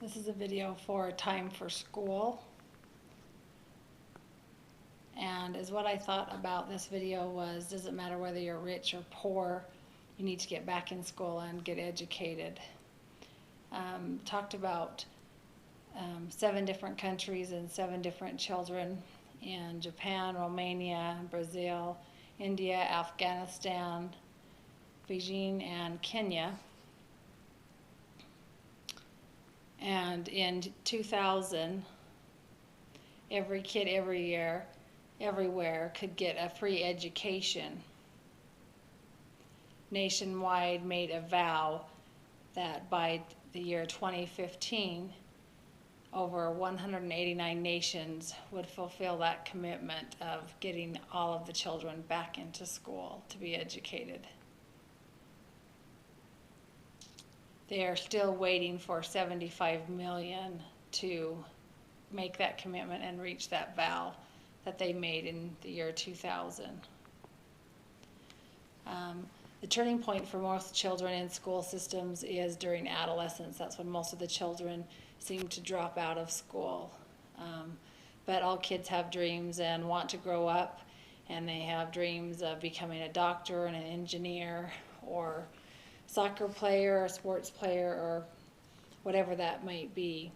This is a video for Time for School. And as what I thought about this video was, doesn't matter whether you're rich or poor, you need to get back in school and get educated. Talked about 7 different countries and 7 different children in Japan, Romania, Brazil, India, Afghanistan, Beijing, and Kenya. And in 2000, every kid every year, everywhere could get a free education. Nationwide made a vow that by the year 2015, over 189 nations would fulfill that commitment of getting all of the children back into school to be educated. They are still waiting for 75 million to make that commitment and reach that vow that they made in the year 2000. The turning point for most children in school systems is during adolescence. That's when most of the children seem to drop out of school. But all kids have dreams and want to grow up, and they have dreams of becoming a doctor and an engineer or soccer player or sports player or whatever that might be.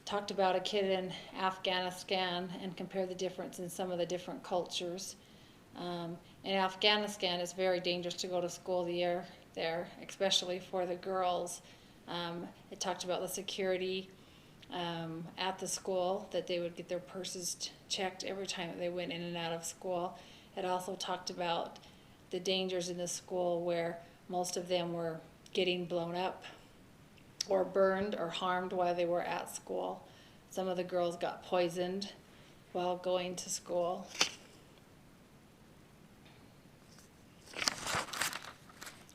Talked about a kid in Afghanistan and compared the difference in some of the different cultures. In Afghanistan, it's very dangerous to go to school there, especially for the girls. It talked about the security at the school, that they would get their purses checked every time that they went in and out of school. It also talked about the dangers in the school where most of them were getting blown up or burned or harmed while they were at school. Some of the girls got poisoned while going to school.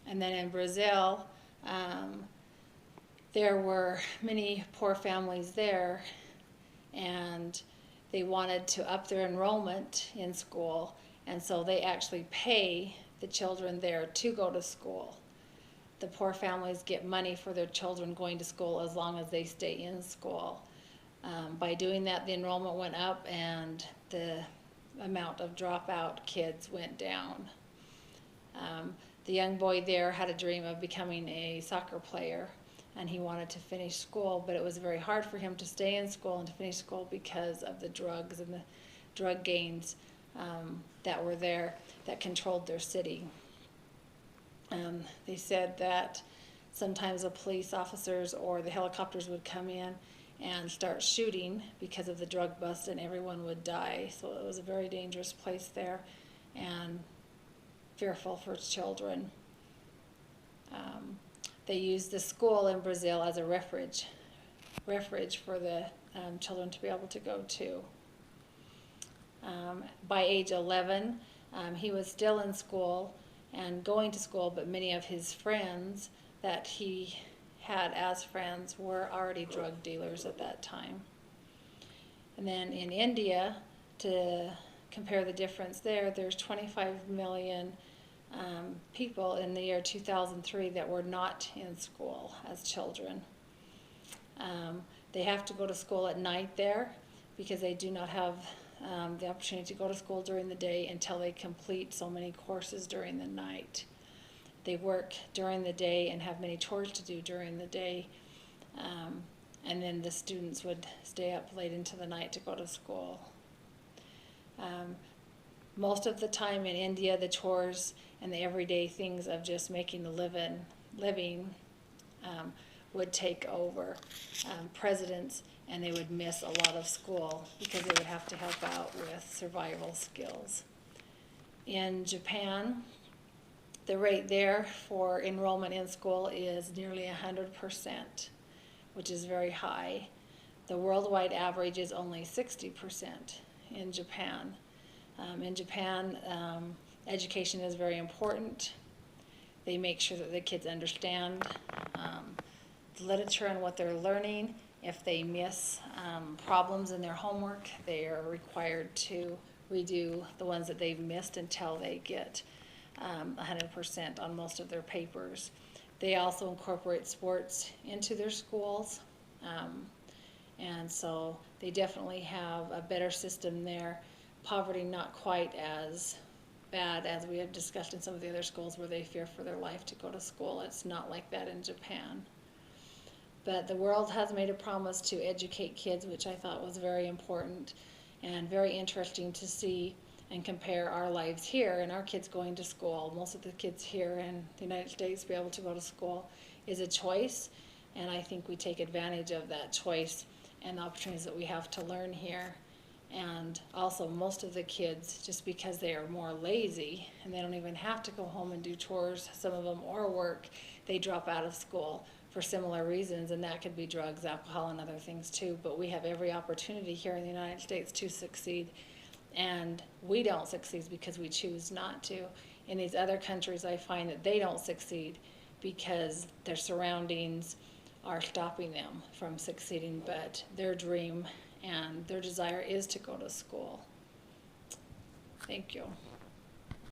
And then in Brazil, there were many poor families there, and they wanted to up their enrollment in school, and so they actually pay the children there to go to school. The poor families get money for their children going to school as long as they stay in school. By doing that, the enrollment went up and the amount of dropout kids went down. The young boy there had a dream of becoming a soccer player, and he wanted to finish school, but it was very hard for him to stay in school and to finish school because of the drugs and the drug gangs that were there that controlled their city. They said that sometimes the police officers or the helicopters would come in and start shooting because of the drug bust, and everyone would die. So it was a very dangerous place there and fearful for children. They used the school in Brazil as a refuge for the children to be able to go to. By age 11, he was still in school and going to school, but many of his friends that he had as friends were already drug dealers at that time. And then in India, to compare the difference there, there's 25 million people in the year 2003 that were not in school as children. They have to go to school at night there because they do not have the opportunity to go to school during the day until they complete so many courses during the night. They work during the day and have many chores to do during the day, and then the students would stay up late into the night to go to school. Most of the time in India, the chores and the everyday things of just making a living would take over presidents, and they would miss a lot of school because they would have to help out with survival skills. In Japan, the rate there for enrollment in school is nearly 100%, which is very high. The worldwide average is only 60% in Japan. In Japan, education is very important. They make sure that the kids understand the literature and what they're learning. If they miss problems in their homework, they are required to redo the ones that they've missed until they get 100% on most of their papers. They also incorporate sports into their schools. And so they definitely have a better system there. Poverty not quite as bad as we have discussed in some of the other schools where they fear for their life to go to school. It's not like that in Japan. But the world has made a promise to educate kids, which I thought was very important and very interesting to see and compare our lives here and our kids going to school. Most of the kids here in the United States be able to go to school is a choice, and I think we take advantage of that choice and the opportunities that we have to learn here. And also most of the kids, just because they are more lazy and they don't even have to go home and do chores, some of them, or work, they drop out of school for similar reasons, and that could be drugs, alcohol, and other things too. But we have every opportunity here in the United States to succeed, and we don't succeed because we choose not to. In these other countries, I find that they don't succeed because their surroundings are stopping them from succeeding, but their dream and their desire is to go to school. Thank you.